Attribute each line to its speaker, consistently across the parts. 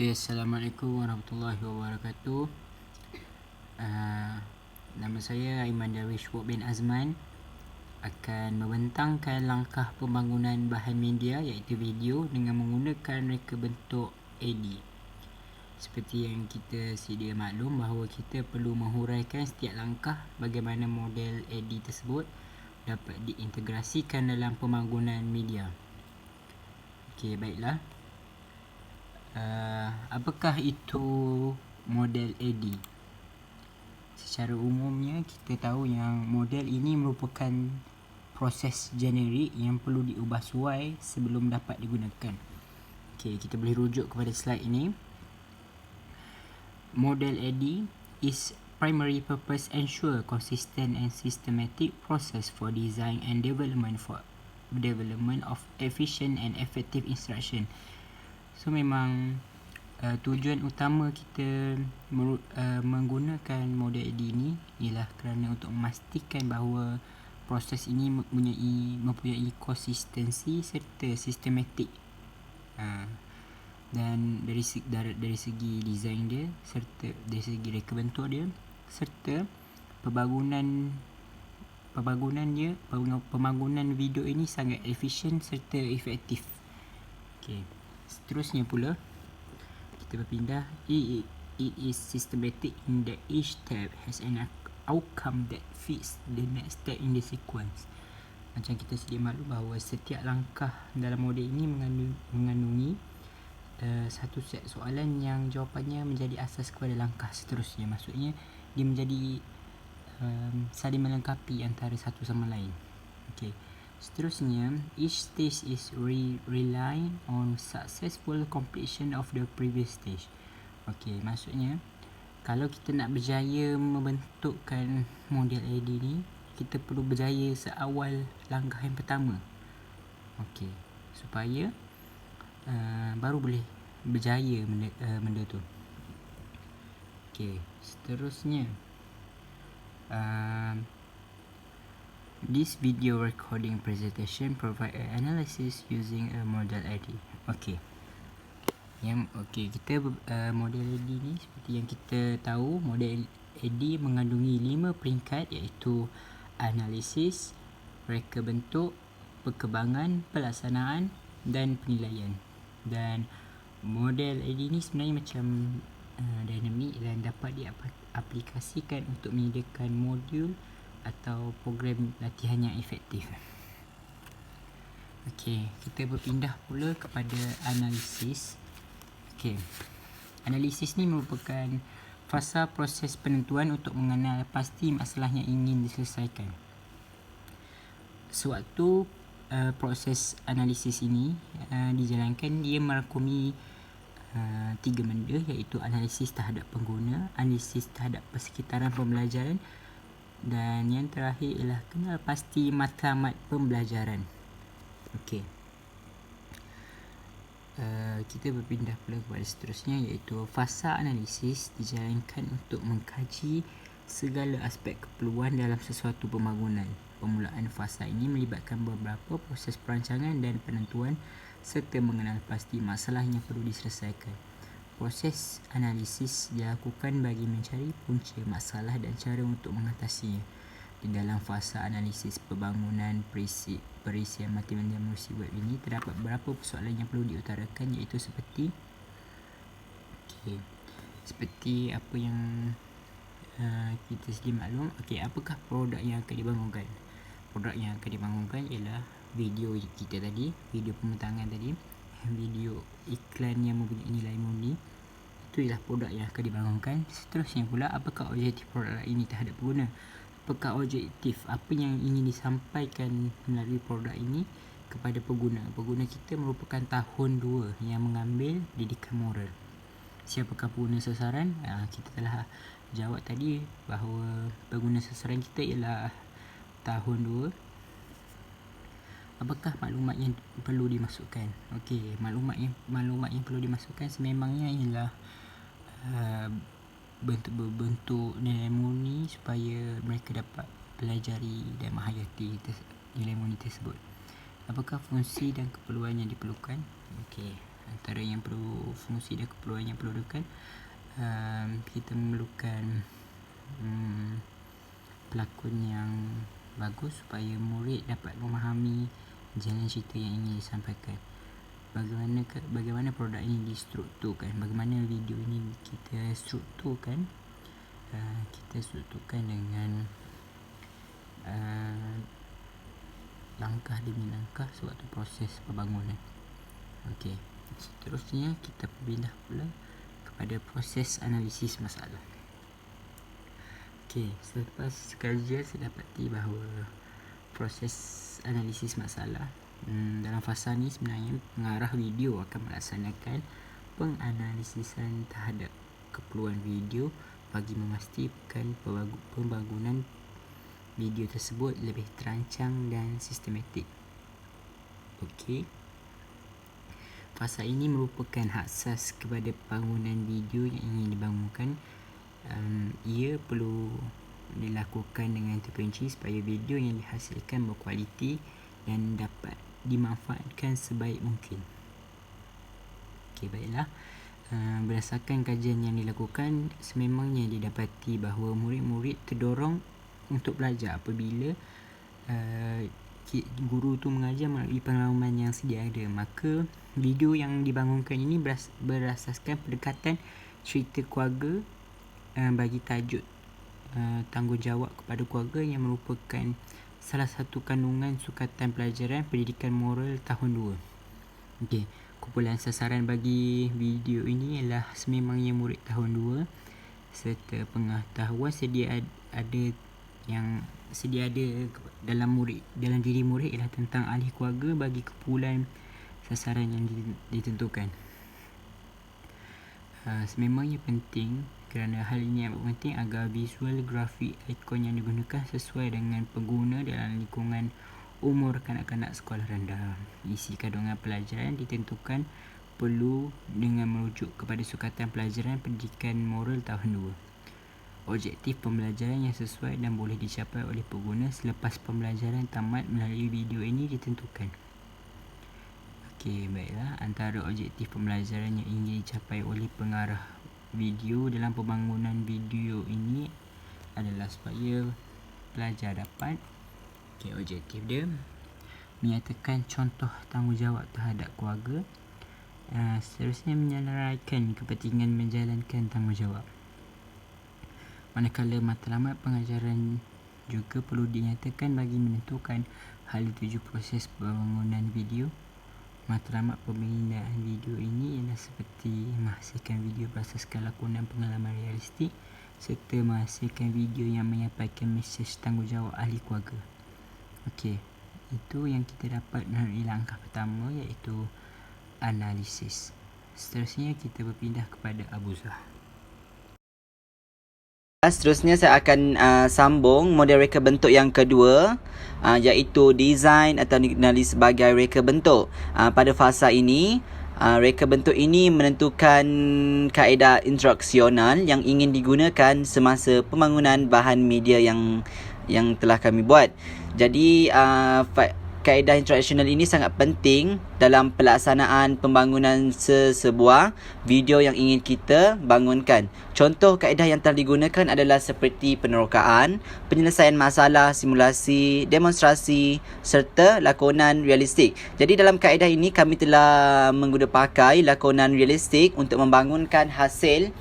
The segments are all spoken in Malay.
Speaker 1: Okay, Assalamualaikum warahmatullahi wabarakatuh. Nama saya Aiman Darwish bin Azman akan membentangkan langkah pembangunan bahan media iaitu video dengan menggunakan reka bentuk AD. Seperti yang kita sedia maklum bahawa kita perlu menghuraikan setiap langkah bagaimana model AD tersebut dapat diintegrasikan dalam pembangunan media. Okey, baiklah. Apakah itu model AD? Secara umumnya kita tahu yang model ini merupakan proses generik yang perlu diubah suai sebelum dapat digunakan. Okey, kita boleh rujuk kepada slide ini. Model AD is primary purpose ensure consistent and systematic process for design and development of efficient and effective instruction. So memang tujuan utama kita menggunakan model AD ini ialah kerana untuk memastikan bahawa proses ini mempunyai konsistensi serta sistematik. Dan dari segi design dia serta dari segi reka bentuk dia serta pembangunan video ini sangat efisien serta efektif. Okey. Seterusnya pula kita berpindah, it is systematic in that each step has an outcome that fits the next step in the sequence. Macam kita sedia maklum bahawa setiap langkah dalam model ini mengandungi satu set soalan yang jawapannya menjadi asas kepada langkah seterusnya. Maksudnya dia menjadi saling melengkapi antara satu sama lain. Okey. Seterusnya, each stage is relying on successful completion of the previous stage. Okey, maksudnya kalau kita nak berjaya membentukkan model AD ni, kita perlu berjaya seawal langkah yang pertama. Okey, supaya baru boleh berjaya benda tu. Okey, seterusnya this video recording presentation provide an analysis using a model AD. Okey. Kita model AD ni seperti yang kita tahu, model AD mengandungi 5 peringkat iaitu analisis, reka bentuk, perkembangan, pelaksanaan dan penilaian. Dan model AD ni sebenarnya macam dinamik dan dapat diaplikasikan untuk menyediakan modul atau program latihan yang efektif. Okey, kita berpindah pula kepada analisis. Okey. Analisis ni merupakan fasa proses penentuan untuk mengenal pasti masalah yang ingin diselesaikan. Sewaktu proses analisis ini dijalankan, dia merangkumi 3 benda iaitu analisis terhadap pengguna, analisis terhadap persekitaran pembelajaran dan yang terakhir ialah kenal pasti matlamat pembelajaran. Okey. Kita berpindah pula kepada seterusnya iaitu fasa analisis dijalankan untuk mengkaji segala aspek keperluan dalam sesuatu pembangunan. Permulaan fasa ini melibatkan beberapa proses perancangan dan penentuan serta mengenal pasti masalah yang perlu diselesaikan. Proses analisis dilakukan bagi mencari punca masalah dan cara untuk mengatasinya. Di dalam fasa analisis pembangunan perisian multimedia web ini terdapat beberapa persoalan yang perlu diutarakan iaitu seperti apa yang kita sedia maklum. Okey, apakah produk yang akan dibangunkan? Produk yang akan dibangunkan ialah video kita tadi, video pembentangan tadi, video iklan yang mempunyai nilai murni. Itu ialah produk yang akan dibangunkan. Seterusnya pula, apakah objektif produk ini terhadap pengguna? Apakah objektif apa yang ingin disampaikan melalui produk ini kepada pengguna? Pengguna kita merupakan tahun 2 yang mengambil didikan moral. Siapakah pengguna sasaran? Kita telah jawab tadi bahawa pengguna sasaran kita ialah tahun 2. Apakah maklumat yang perlu dimasukkan? Okey, maklumat yang perlu dimasukkan sememangnya ialah bentuk nilai murni supaya mereka dapat pelajari dan menghayati nilai murni tersebut. Apakah fungsi dan keperluan yang diperlukan? Okey, antara yang perlu fungsi dan keperluan yang perlukan, kita memerlukan pelakon yang bagus supaya murid dapat memahami jalan cerita yang ingin disampaikan. Bagaimana produk ini distrukturkan, bagaimana video ini kita strukturkan. Kita strukturkan dengan langkah demi langkah suatu proses pembangunan. Okey, seterusnya kita pindah pula kepada proses analisis masalah. Okey, selepas kajian saya dapati bahawa proses analisis masalah dalam fasa ni sebenarnya pengarah video akan melaksanakan penganalisisan terhadap keperluan video bagi memastikan pembangunan video tersebut lebih terancang dan sistematik. Okey. Fasa ini merupakan asas kepada bangunan video yang ingin dibangunkan. Ia perlu dilakukan dengan terperinci supaya video yang dihasilkan berkualiti dan dapat dimanfaatkan sebaik mungkin. Okey, baiklah. Berdasarkan kajian yang dilakukan, sememangnya didapati bahawa murid-murid terdorong untuk belajar apabila guru tu mengajar melalui pengalaman yang sedia ada. Maka video yang dibangunkan ini berasaskan pendekatan cerita keluarga bagi tajuk tanggungjawab kepada keluarga yang merupakan salah satu kandungan sukatan pelajaran pendidikan moral tahun 2. Okey, kumpulan sasaran bagi video ini ialah sememangnya murid tahun 2 serta pengetahuan sedia ada dalam diri murid ialah tentang ahli keluarga bagi kumpulan sasaran yang ditentukan. Sememangnya penting kerana hal ini amat penting agar visual grafik ikon yang digunakan sesuai dengan pengguna dalam lingkungan umur kanak-kanak sekolah rendah. Isi kandungan pelajaran ditentukan perlu dengan merujuk kepada sukatan pelajaran pendidikan moral tahun 2. Objektif pembelajaran yang sesuai dan boleh dicapai oleh pengguna selepas pembelajaran tamat melalui video ini ditentukan. Okey, baiklah. Antara objektif pembelajaran yang ingin dicapai oleh pengarah video dalam pembangunan video ini adalah supaya pelajar dapat, objektif dia menyatakan contoh tanggungjawab terhadap keluarga, seterusnya menyelarakan kepentingan menjalankan tanggungjawab. Manakala matlamat pengajaran juga perlu dinyatakan bagi menentukan hal tuju proses pembangunan video. Matlamat pembinaan video ini ialah seperti menghasilkan video berasaskan lakonan pengalaman realistik serta menghasilkan video yang menyampaikan mesej tanggungjawab ahli keluarga. Okey, itu yang kita dapat melalui langkah pertama iaitu analisis. Seterusnya kita berpindah kepada Abu Zah.
Speaker 2: Seterusnya saya akan sambung model reka bentuk yang kedua, iaitu design atau dikenali sebagai reka bentuk. Pada fasa ini, reka bentuk ini menentukan kaedah instruksional yang ingin digunakan semasa pembangunan bahan media yang telah kami buat. Jadi kaedah instruksional ini sangat penting dalam pelaksanaan pembangunan sebuah video yang ingin kita bangunkan. Contoh kaedah yang telah digunakan adalah seperti penerokaan, penyelesaian masalah, simulasi, demonstrasi serta lakonan realistik. Jadi dalam kaedah ini kami telah pakai lakonan realistik untuk membangunkan hasil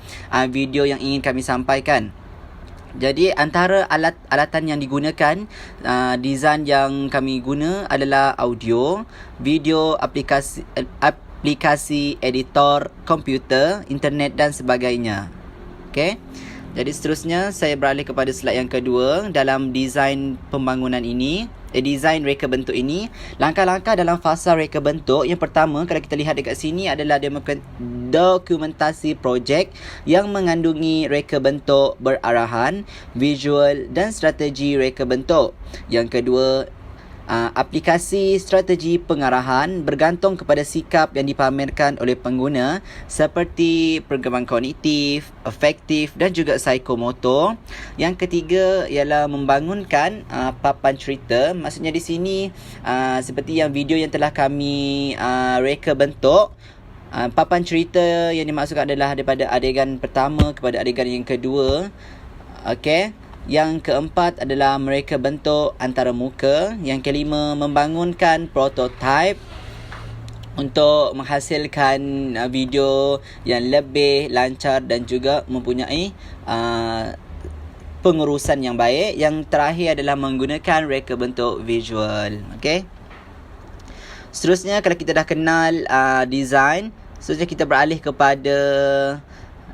Speaker 2: video yang ingin kami sampaikan. Jadi antara alatan yang digunakan, design yang kami guna adalah audio, video, aplikasi editor, komputer, internet dan sebagainya. Okey. Jadi seterusnya saya beralih kepada slide yang kedua. Dalam design pembangunan ini, design reka bentuk ini, langkah-langkah dalam fasa reka bentuk. Yang pertama, kalau kita lihat dekat sini adalah dokumentasi projek yang mengandungi reka bentuk berarahan, visual dan strategi reka bentuk. Yang kedua, aplikasi strategi pengarahan bergantung kepada sikap yang dipamerkan oleh pengguna seperti perkembangan kognitif, afektif dan juga psikomotor. Yang ketiga ialah membangunkan papan cerita. Maksudnya di sini seperti yang video yang telah kami reka bentuk, papan cerita yang dimaksudkan adalah daripada adegan pertama kepada adegan yang kedua. Okey. Yang keempat adalah mereka bentuk antara muka. Yang kelima, membangunkan prototype untuk menghasilkan video yang lebih lancar dan juga mempunyai pengurusan yang baik. Yang terakhir adalah menggunakan reka bentuk visual. Okey. Seterusnya, kalau kita dah kenal design, seterusnya kita beralih kepada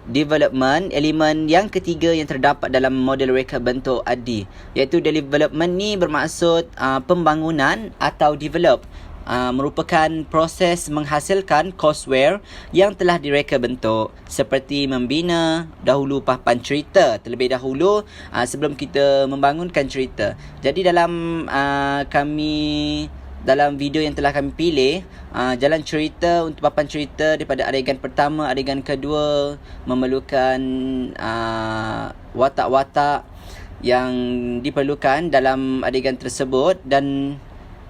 Speaker 2: development. Elemen yang ketiga yang terdapat dalam model reka bentuk ADDIE, iaitu development ni bermaksud pembangunan atau develop. Merupakan proses menghasilkan courseware yang telah direka bentuk, seperti membina dahulu papan cerita terlebih dahulu sebelum kita membangunkan cerita. Jadi dalam video yang telah kami pilih, jalan cerita untuk papan cerita daripada adegan pertama, adegan kedua memerlukan watak-watak yang diperlukan dalam adegan tersebut, dan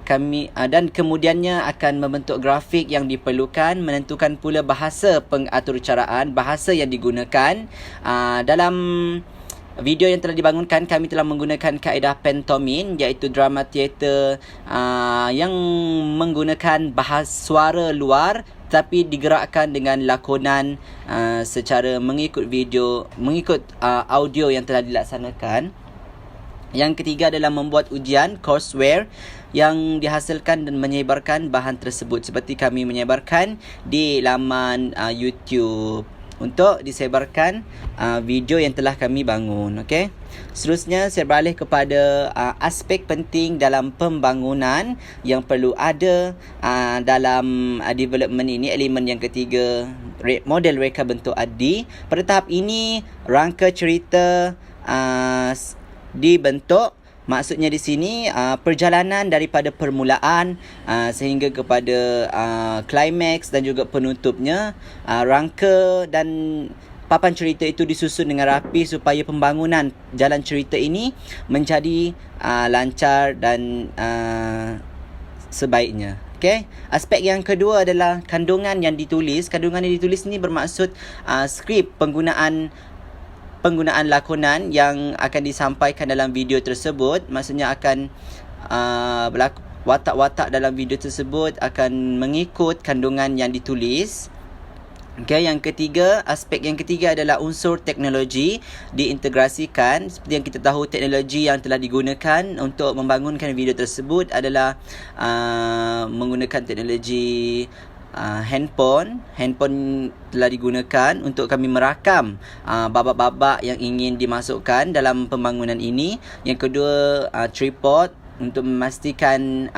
Speaker 2: kemudiannya akan membentuk grafik yang diperlukan, menentukan pula bahasa pengaturcaraan, bahasa yang digunakan. Dalam video yang telah dibangunkan, kami telah menggunakan kaedah pantomim, iaitu drama teater yang menggunakan bahasa suara luar tapi digerakkan dengan lakonan secara mengikut audio yang telah dilaksanakan. Yang ketiga adalah membuat ujian courseware yang dihasilkan dan menyebarkan bahan tersebut, seperti kami menyebarkan di laman YouTube untuk disebarkan video yang telah kami bangun. Okey. Seterusnya, saya beralih kepada aspek penting dalam pembangunan yang perlu ada dalam development ini, elemen yang ketiga, model reka bentuk ADDIE. Pada tahap ini, rangka cerita dibentuk. Maksudnya di sini perjalanan daripada permulaan sehingga kepada climax dan juga penutupnya. Rangka dan papan cerita itu disusun dengan rapi supaya pembangunan jalan cerita ini menjadi lancar dan sebaiknya. Okay. Aspek yang kedua adalah kandungan yang ditulis. Kandungan yang ditulis ni bermaksud skrip penggunaan lakonan yang akan disampaikan dalam video tersebut. Maksudnya akan watak-watak dalam video tersebut akan mengikut kandungan yang ditulis. Okay, aspek yang ketiga adalah unsur teknologi diintegrasikan. Seperti yang kita tahu, teknologi yang telah digunakan untuk membangunkan video tersebut adalah menggunakan teknologi handphone telah digunakan untuk kami merakam babak-babak yang ingin dimasukkan dalam pembangunan ini. Yang kedua, tripod untuk memastikan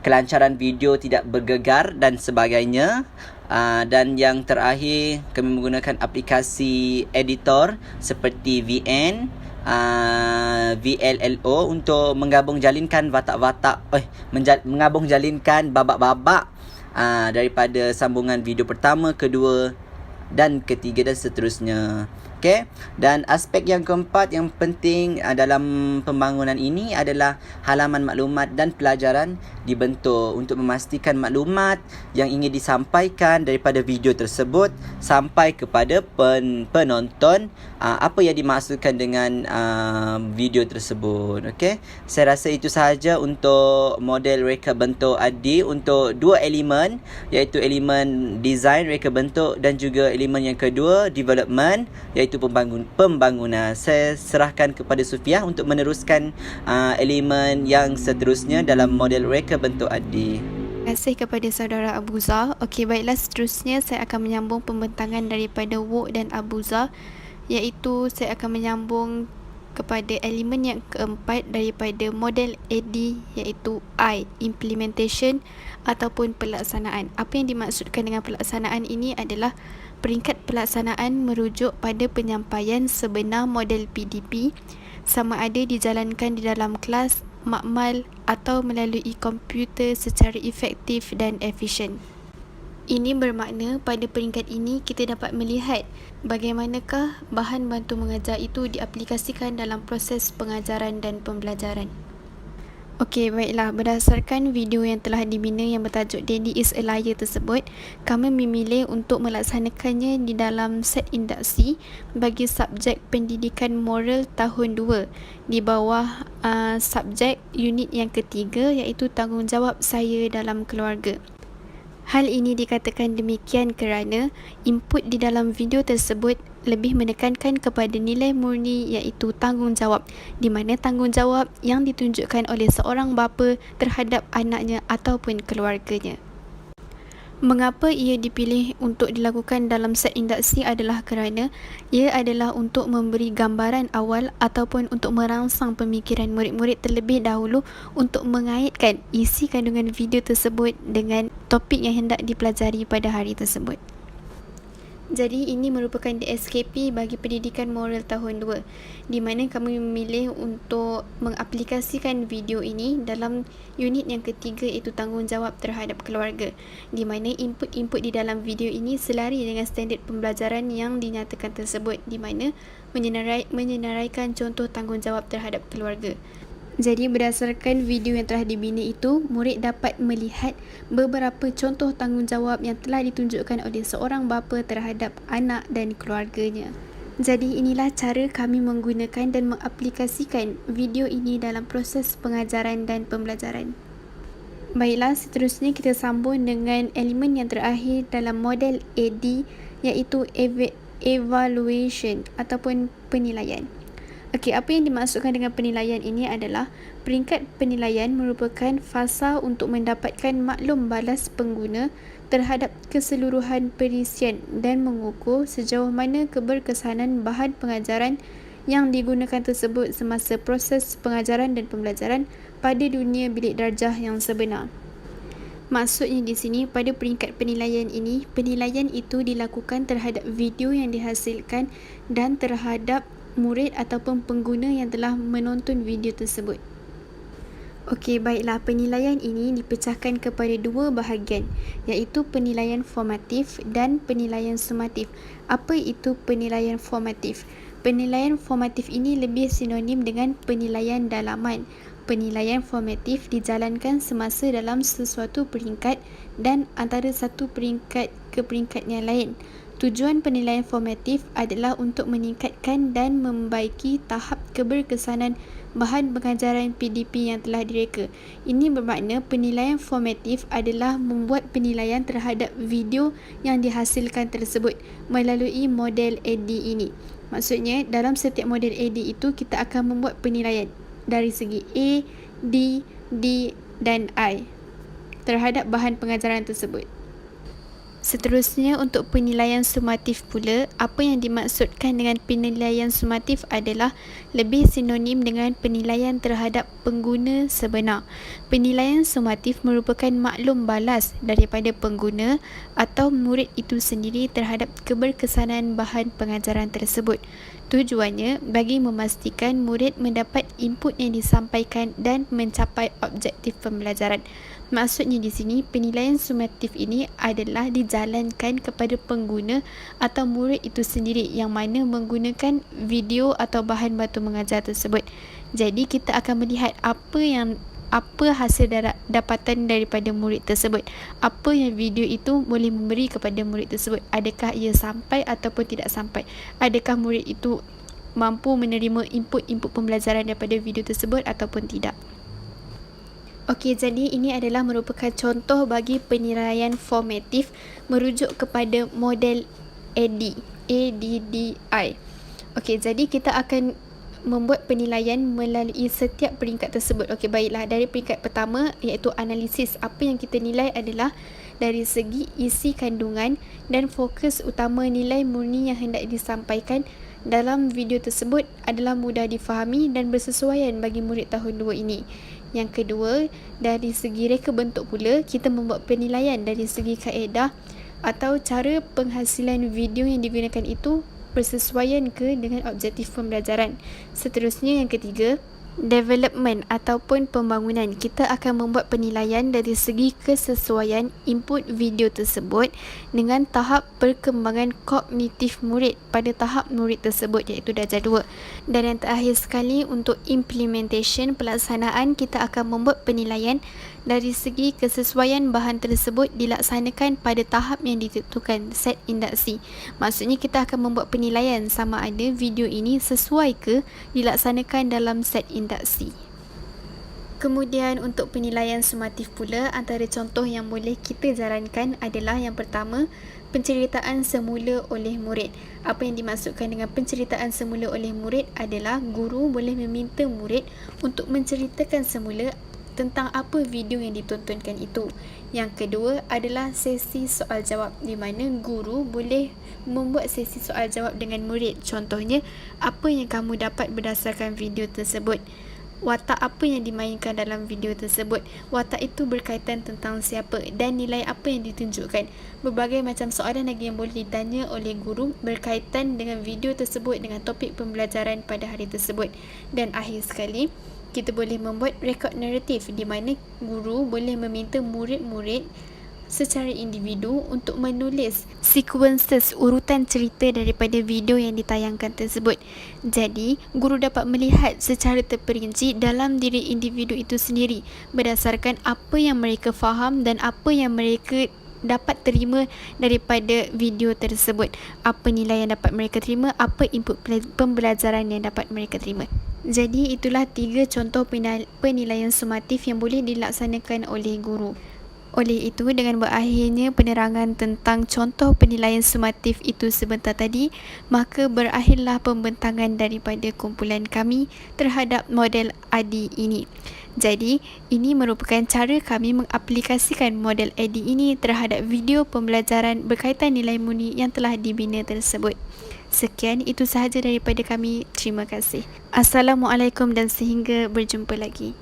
Speaker 2: kelancaran video tidak bergegar dan sebagainya. Dan yang terakhir, kami menggunakan aplikasi editor seperti VN, VLLO untuk menggabung jalinkan babak-babak daripada sambungan video pertama, kedua dan ketiga dan seterusnya. Okay. Dan aspek yang keempat yang penting dalam pembangunan ini adalah halaman maklumat dan pelajaran dibentuk untuk memastikan maklumat yang ingin disampaikan daripada video tersebut sampai kepada penonton, apa yang dimaksudkan dengan video tersebut. Okay. Saya rasa itu sahaja untuk model reka bentuk ADDIE untuk dua elemen, iaitu elemen design reka bentuk dan juga elemen yang kedua development, iaitu pembangunan. Saya serahkan kepada Sufiah untuk meneruskan elemen yang seterusnya dalam model reka bentuk ADDIE.
Speaker 3: Terima kasih kepada saudara Abuza. Okey, baiklah, seterusnya saya akan menyambung pembentangan daripada Wok dan Abuza, iaitu saya akan menyambung kepada elemen yang keempat daripada model ADDIE, iaitu I, implementation ataupun pelaksanaan. Apa yang dimaksudkan dengan pelaksanaan ini adalah peringkat pelaksanaan merujuk pada penyampaian sebenar model PDP, sama ada dijalankan di dalam kelas, makmal atau melalui komputer secara efektif dan efisien. Ini bermakna pada peringkat ini kita dapat melihat bagaimanakah bahan bantu mengajar itu diaplikasikan dalam proses pengajaran dan pembelajaran. Okey, baiklah. Berdasarkan video yang telah dibina yang bertajuk Daddy is a Liar tersebut, kami memilih untuk melaksanakannya di dalam set induksi bagi subjek pendidikan moral tahun 2 di bawah subjek unit yang ketiga iaitu tanggungjawab saya dalam keluarga. Hal ini dikatakan demikian kerana input di dalam video tersebut lebih menekankan kepada nilai murni iaitu tanggungjawab, di mana tanggungjawab yang ditunjukkan oleh seorang bapa terhadap anaknya ataupun keluarganya. Mengapa ia dipilih untuk dilakukan dalam set induksi adalah kerana ia adalah untuk memberi gambaran awal ataupun untuk merangsang pemikiran murid-murid terlebih dahulu untuk mengaitkan isi kandungan video tersebut dengan topik yang hendak dipelajari pada hari tersebut. Jadi ini merupakan DSKP bagi pendidikan moral tahun 2 di mana kami memilih untuk mengaplikasikan video ini dalam unit yang ketiga iaitu tanggungjawab terhadap keluarga, di mana input-input di dalam video ini selari dengan standard pembelajaran yang dinyatakan tersebut, di mana menyenaraikan contoh tanggungjawab terhadap keluarga. Jadi berdasarkan video yang telah dibina itu, murid dapat melihat beberapa contoh tanggungjawab yang telah ditunjukkan oleh seorang bapa terhadap anak dan keluarganya. Jadi inilah cara kami menggunakan dan mengaplikasikan video ini dalam proses pengajaran dan pembelajaran. Baiklah, seterusnya kita sambung dengan elemen yang terakhir dalam model AD iaitu evaluation ataupun penilaian. Okey, apa yang dimaksudkan dengan penilaian ini adalah peringkat penilaian merupakan fasa untuk mendapatkan maklum balas pengguna terhadap keseluruhan perisian dan mengukur sejauh mana keberkesanan bahan pengajaran yang digunakan tersebut semasa proses pengajaran dan pembelajaran pada dunia bilik darjah yang sebenar. Maksudnya di sini, pada peringkat penilaian ini, penilaian itu dilakukan terhadap video yang dihasilkan dan terhadap murid ataupun pengguna yang telah menonton video tersebut. Okey, baiklah, penilaian ini dipecahkan kepada dua bahagian iaitu penilaian formatif dan penilaian sumatif. Apa itu penilaian formatif? Penilaian formatif ini lebih sinonim dengan penilaian dalaman. Penilaian formatif dijalankan semasa dalam sesuatu peringkat dan antara satu peringkat ke peringkat yang lain. Tujuan penilaian formatif adalah untuk meningkatkan dan membaiki tahap keberkesanan bahan pengajaran PDP yang telah direka. Ini bermakna penilaian formatif adalah membuat penilaian terhadap video yang dihasilkan tersebut melalui model AD ini. Maksudnya, dalam setiap model AD itu kita akan membuat penilaian dari segi A, D, D dan I terhadap bahan pengajaran tersebut. Seterusnya, untuk penilaian sumatif pula, apa yang dimaksudkan dengan penilaian sumatif adalah lebih sinonim dengan penilaian terhadap pengguna sebenar. Penilaian sumatif merupakan maklum balas daripada pengguna atau murid itu sendiri terhadap keberkesanan bahan pengajaran tersebut. Tujuannya bagi memastikan murid mendapat input yang disampaikan dan mencapai objektif pembelajaran. Maksudnya di sini, penilaian sumatif ini adalah dijalankan kepada pengguna atau murid itu sendiri yang mana menggunakan video atau bahan bantu mengajar tersebut. Jadi kita akan melihat apa hasil dapatan daripada murid tersebut. Apa yang video itu boleh memberi kepada murid tersebut. Adakah ia sampai ataupun tidak sampai. Adakah murid itu mampu menerima input pembelajaran daripada video tersebut ataupun tidak. Okey, jadi ini adalah merupakan contoh bagi penilaian formatif merujuk kepada model ADDI. Okey, jadi kita akan membuat penilaian melalui setiap peringkat tersebut. Okey, baiklah, dari peringkat pertama iaitu analisis. Apa yang kita nilai adalah dari segi isi kandungan dan fokus utama nilai murni yang hendak disampaikan dalam video tersebut adalah mudah difahami dan bersesuaian bagi murid tahun 2 ini. Yang kedua, dari segi reka bentuk pula, kita membuat penilaian dari segi kaedah atau cara penghasilan video yang digunakan itu bersesuaian ke dengan objektif pembelajaran. Seterusnya, yang ketiga, development ataupun pembangunan. Kita akan membuat penilaian dari segi kesesuaian input video tersebut dengan tahap perkembangan kognitif murid pada tahap murid tersebut, iaitu darjah 2. Dan yang terakhir sekali, untuk implementation pelaksanaan, kita akan membuat penilaian dari segi kesesuaian bahan tersebut dilaksanakan pada tahap yang ditentukan, set induksi. Maksudnya kita akan membuat penilaian sama ada video ini sesuai ke dilaksanakan dalam set induksi. Kemudian untuk penilaian sumatif pula, antara contoh yang boleh kita jalankan adalah yang pertama, penceritaan semula oleh murid. Apa yang dimaksudkan dengan penceritaan semula oleh murid adalah guru boleh meminta murid untuk menceritakan semula tentang apa video yang ditontonkan itu. Yang kedua adalah sesi soal jawab, di mana guru boleh membuat sesi soal jawab dengan murid. Contohnya, apa yang kamu dapat berdasarkan video tersebut? Watak apa yang dimainkan dalam video tersebut? Watak itu berkaitan tentang siapa dan nilai apa yang ditunjukkan? Berbagai macam soalan lagi yang boleh ditanya oleh guru berkaitan dengan video tersebut, dengan topik pembelajaran pada hari tersebut. Dan akhir sekali, kita boleh membuat rekod naratif, di mana guru boleh meminta murid-murid secara individu untuk menulis sequences, urutan cerita daripada video yang ditayangkan tersebut. Jadi, guru dapat melihat secara terperinci dalam diri individu itu sendiri berdasarkan apa yang mereka faham dan apa yang mereka dapat terima daripada video tersebut. Apa nilai yang dapat mereka terima, apa input pembelajaran yang dapat mereka terima. Jadi itulah 3 contoh penilaian sumatif yang boleh dilaksanakan oleh guru. Oleh itu, dengan berakhirnya penerangan tentang contoh penilaian sumatif itu sebentar tadi, maka berakhirlah pembentangan daripada kumpulan kami terhadap model ADI ini. Jadi, ini merupakan cara kami mengaplikasikan model ADI ini terhadap video pembelajaran berkaitan nilai murni yang telah dibina tersebut. Sekian, itu sahaja daripada kami. Terima kasih. Assalamualaikum dan sehingga berjumpa lagi.